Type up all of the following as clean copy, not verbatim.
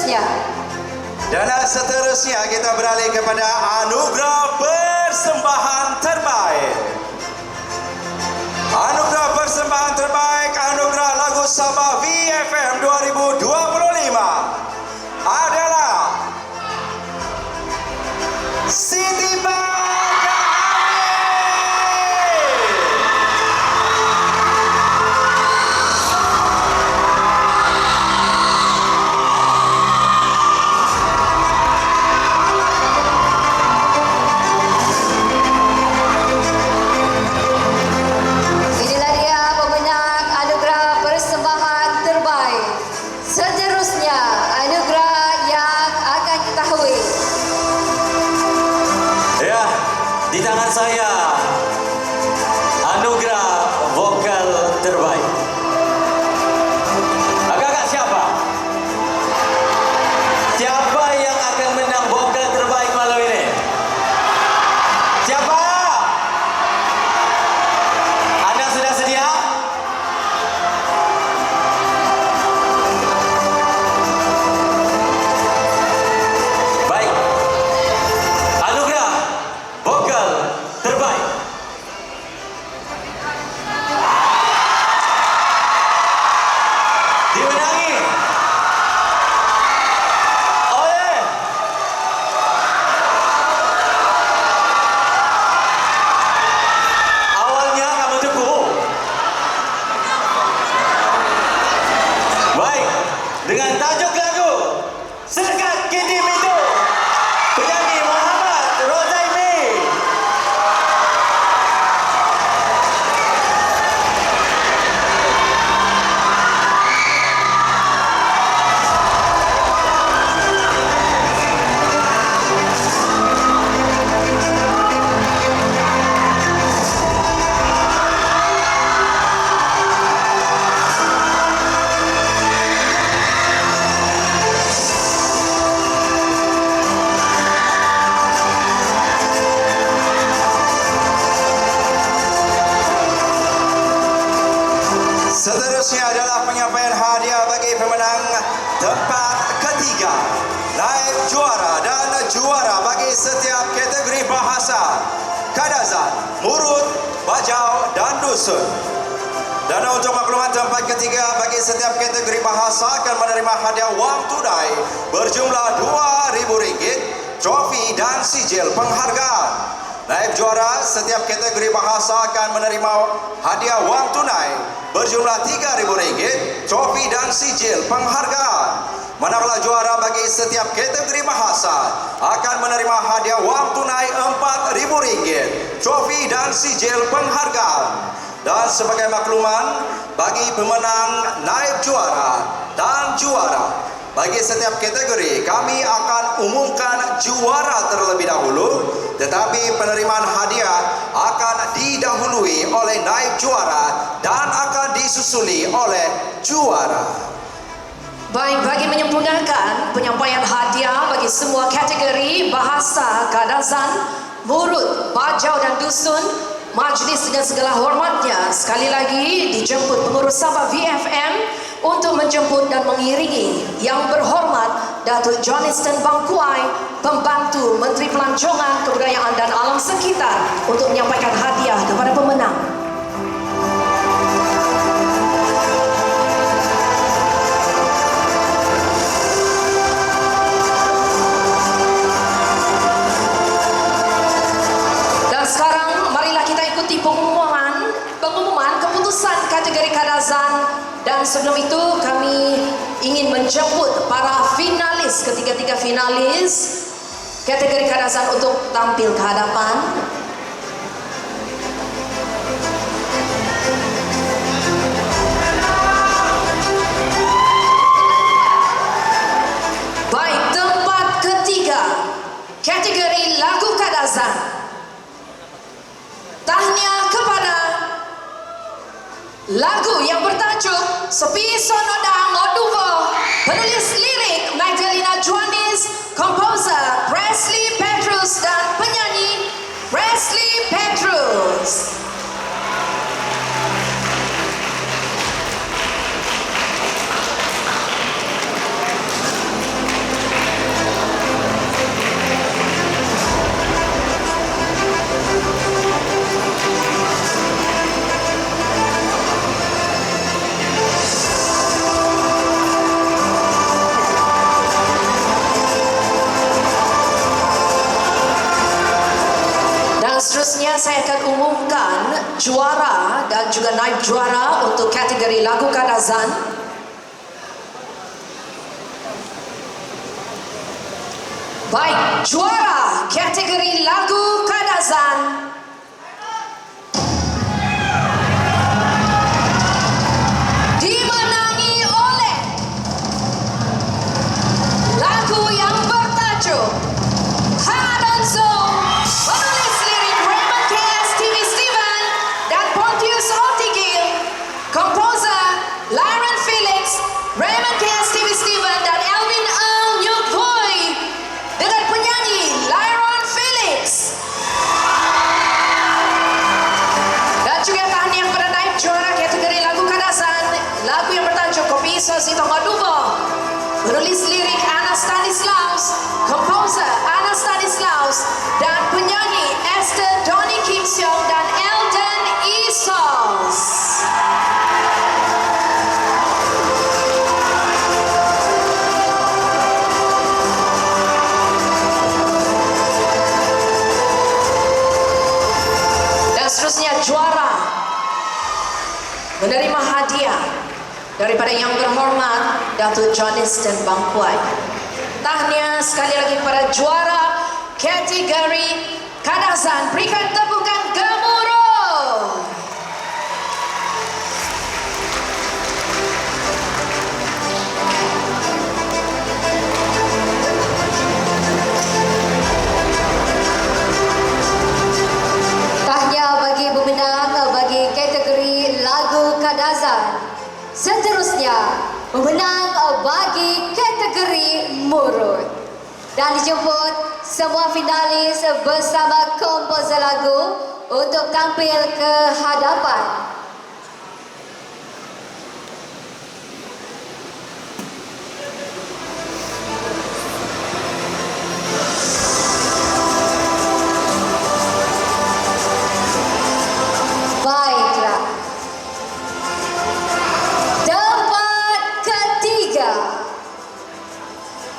seterusnya. Dan seterusnya kita beralih kepada anugerah persembahan terbaik. Anugerah persembahan terbaik, anugerah lagu Sabah VFM 2025 adalah Siti Badriah. Inilah dia pemenang anugerah persembahan terbaik. Seterusnya, anugerah yang akan diketahui. Ya, di tangan saya anugerah vokal terbaik. Agak-agak siapa? Siapa yang akan menang vokal terbaik malam ini? Siapa? Anda sudah sedia? Baik. Anugerah vokal terbaik. Dimenangi oleh awalnya kamu tunggu. Baik, dengan tajuk lagu Sedekat Kini Itu, penyanyi Muhammad Rozaimi. Seterusnya adalah penyampaian hadiah bagi pemenang tempat ketiga, naib juara dan juara bagi setiap kategori bahasa, kadazan, murut, bajau dan dusun. Dan untuk makluman, tempat ketiga bagi setiap kategori bahasa akan menerima hadiah wang tunai berjumlah RM2,000, trofi dan sijil penghargaan. Naib juara setiap kategori bahasa akan menerima hadiah wang tunai berjumlah RM3,000, trofi dan sijil penghargaan. Manakala juara bagi setiap kategori bahasa akan menerima hadiah wang tunai RM4,000, trofi dan sijil penghargaan. Dan sebagai makluman, bagi pemenang naib juara dan juara bagi setiap kategori, kami akan umumkan juara terlebih dahulu, tetapi penerimaan hadiah akan didahului oleh naib juara dan akan disusuli oleh juara. Baik, bagi menyempurnakan penyampaian hadiah bagi semua kategori bahasa, kadazan, murut, bajau dan dusun, majlis dengan segala hormatnya sekali lagi dijemput pengurus Sabah VFM untuk menjemput dan mengiringi Yang Berhormat Datuk Johnston Bangkuai, Pembantu Menteri Pelancongan, Kebudayaan dan Alam Sekitar, untuk menyampaikan hadiah kepada pemenang. Dan sekarang marilah kita ikuti pengumuman keputusan kategori kadazan. Dan sebelum itu kami ingin menjemput para finalis, ketiga-tiga finalis kategori kadazan untuk tampil ke hadapan. Baik, tempat ketiga kategori lagu kadazan. Tahniah kepada lagu yang bertajuk Sepi Sonodang Oduvo, penulis lirik Magdalena Johannes, komposer Presley Petrus dan penyanyi Presley Petrus. juara dan juga naib juara untuk kategori lagu Kadazan. Baik, juara kategori lagu Kadazan dimenangi oleh lagu yang bertajuk Hadanzo, penulis lirik Raymond K.S. TV Steven dan Pontius Otigil, komposer Lyron Felix, Raymond K.S. TV Steven dan Alvin Ang Nyuk Boy dengan penyanyi Lyron Felix. Dan juga tahniah kepada naib juara kategori lagu Kadazan, lagu yang bertajuk Kopi Iso Si Tonga Dubo, penulis lirik Anna Stanislaus, komposer Anna Stanislaus dan penyanyi Esther Donny Kim Seong dan Eldon Isos. Dan seterusnya juara menerima hadiah daripada yang berhormat Datuk Joniston Bangkuai. Tahniah sekali lagi kepada juara kategori Kadazan. Berikan tepukan gemuruh. Tahniah bagi pemenang bagi kategori lagu Kadazan. Seterusnya, pemenang bagi kategori Murut. Dan dijemput semua finalis bersama komposer lagu untuk tampil ke hadapan. Baiklah. Tempat ketiga.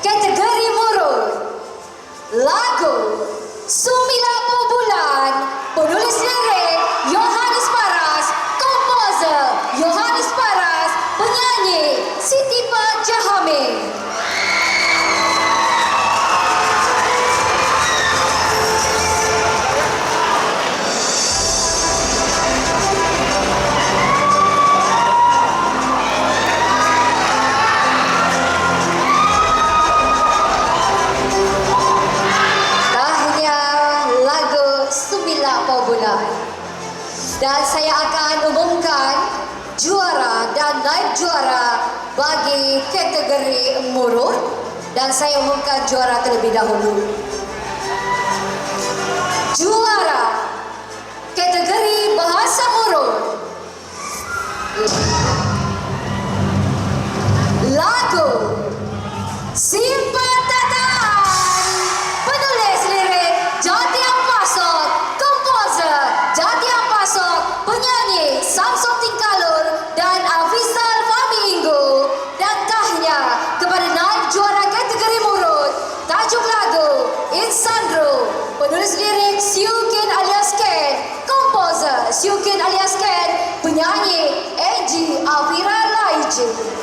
Kategori Murut. Lagu Sumilapo Bulan. Penulis lirik Yohanes Paras. Komposer Yohanes Paras. Penyanyi Siti Pak Jahamid. Dan saya akan umumkan juara dan naib juara bagi kategori Murut. Dan saya umumkan juara terlebih dahulu. Juara kategori Bahasa Murut, lagu Simpatataan, penulis lirik Jati Ampasok, komposer Jati Ampasok, penyanyi Samson Tingkalur dan Afizal Fahmi Inggo. Dan tahniah kepada naib juara kategori Murut, tajuk lagu Insandro, penulis lirik Siukin alias Ken, komposer Siukin alias Ken, penyanyi Eji Afira Laiji.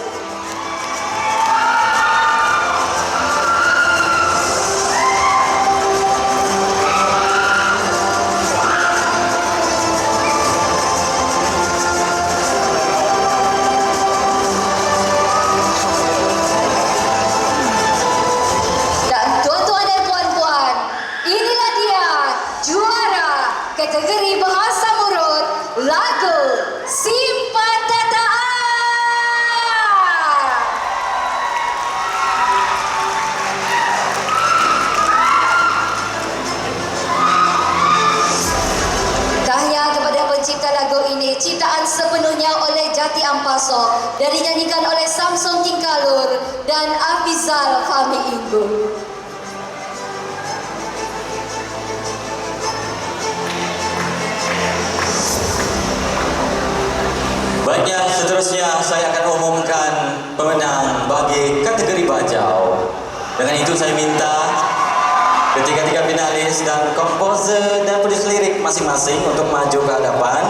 Kategori Bahasa Murut, lagu Simpatataan. Tahniah kepada pencipta lagu ini. Ciptaan sepenuhnya oleh Jati Ampasok dan dinyanyikan oleh Samson Tingkalur dan Afizal Fahmi Inggo. Baiknya, seterusnya saya akan umumkan pemenang bagi kategori Bajau. Dengan itu saya minta ketiga-tiga finalis dan komposer dan penulis lirik masing-masing untuk maju ke hadapan.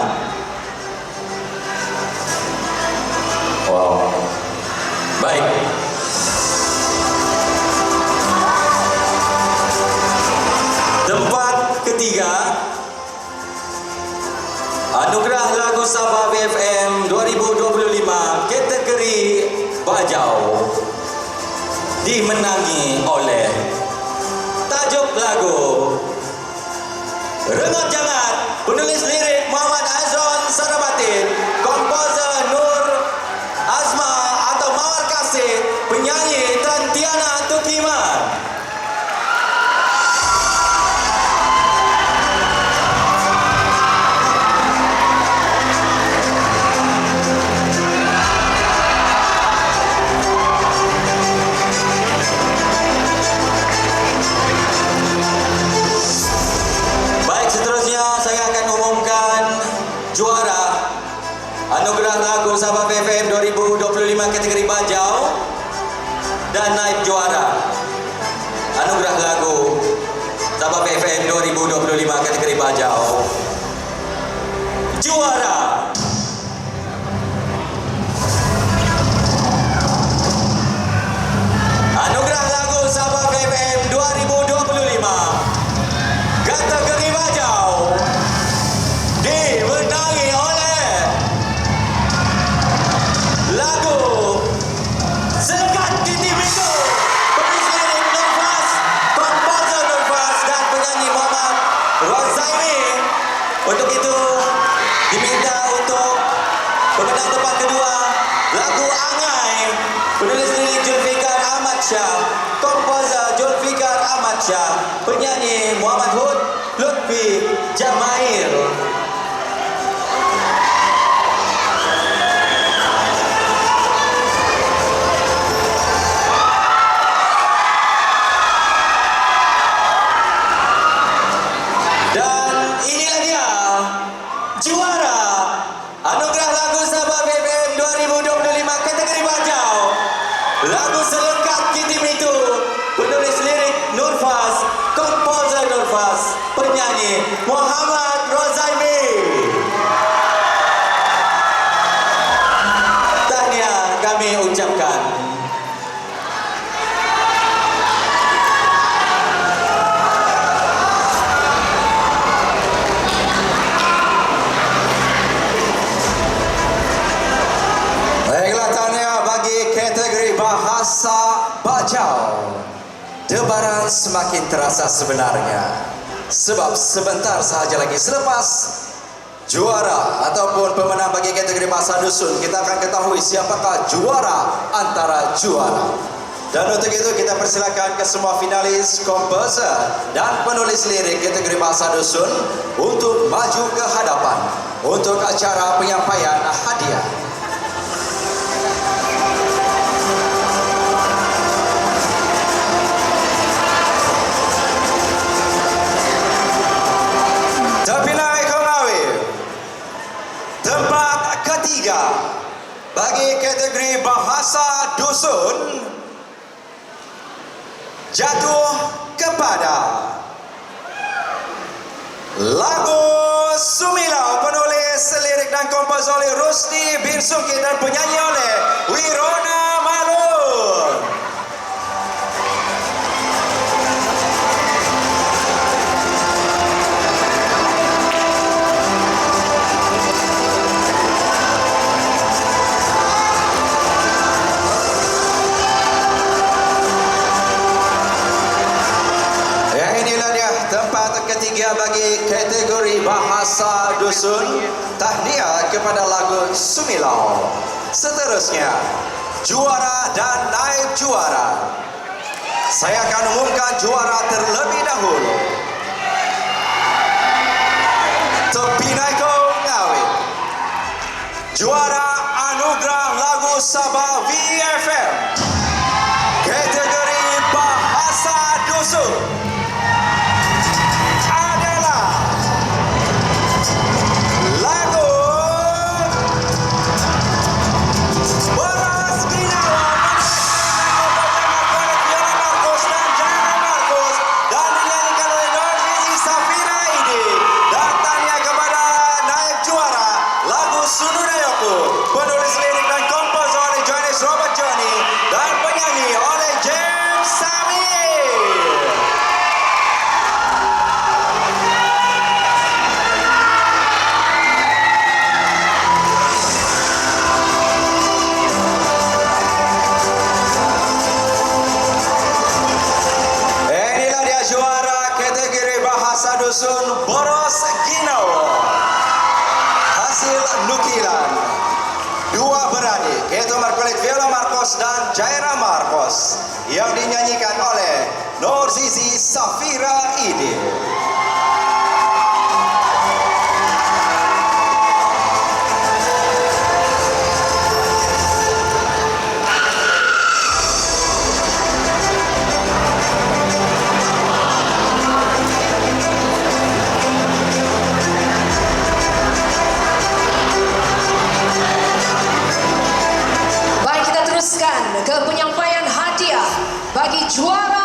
Anugerah Lagu Sabah BFM 2025 kategori Bajau dimenangi oleh tajuk lagu Rengat Jangat, penulis lirik Muhammad Azron Sarabatin, komposer Nur Azma atau Mawar Kasih, penyanyi Tantiana Tukiman. Juara Anugerah Lagu Sabah BFM 2025 kategori Bajau dan naib juara Anugerah Lagu Sabah BFM 2025 kategori Bajau. Juara Anugerah Lagu Sabah BFM 2025 kategori Bajau dimenangi oleh lagu Selekat Kitim Itu, penulis lirik Nurfas, komposer Nurfas dan penyanyi Muhammad Rozaimi. Untuk itu diminta untuk pemenang tempat kedua lagu Angai, penulis lirik Julfikar Ahmad Shah, komposer Julfikar Ahmad Shah, penyanyi Muhammad Hud Lutfi Jamail. Juara Anugerah Lagu Sabah BFM 2025 kategori Bajau, lagu Selekat Kitim Itu, penulis lirik Nurfas, komposer Nurfas, penyanyi Muhammad Rozaimi. Tahniah kami ucapkan. Bahasa Bajau. Debaran semakin terasa sebenarnya, sebab sebentar sahaja lagi selepas juara ataupun pemenang bagi kategori bahasa dusun, kita akan ketahui siapakah juara antara juara. Dan untuk itu kita persilakan ke semua finalis, komposer dan penulis lirik kategori bahasa dusun untuk maju ke hadapan untuk acara penyampaian hadiah. Terpilih Kongawi tempat ketiga bagi kategori bahasa dusun jatuh kepada lagu Sumilau, penulis lirik dan komposer oleh Rusdi bin Sungkit dan penyanyi oleh Wirona Malun. Tempat ketiga bagi kategori bahasa dusun. Tahniah kepada lagu Sumilau. Seterusnya juara dan naib juara. Saya akan umumkan juara terlebih dahulu. Terpilih Kongawi juara Anugerah Lagu Sabah VFM kategori bahasa dusun penulis lirik dan komposer oleh Johannes Robert Johnny dan penyanyi oleh James Samir. hasil nukilan. Dua beradik, yaitu Markulit Viola Marcos dan Jaira Marcos, yang dinyanyikan oleh Nur Zizi Safira Idil. Baik, kita teruskan ke penyampaian hadiah bagi juara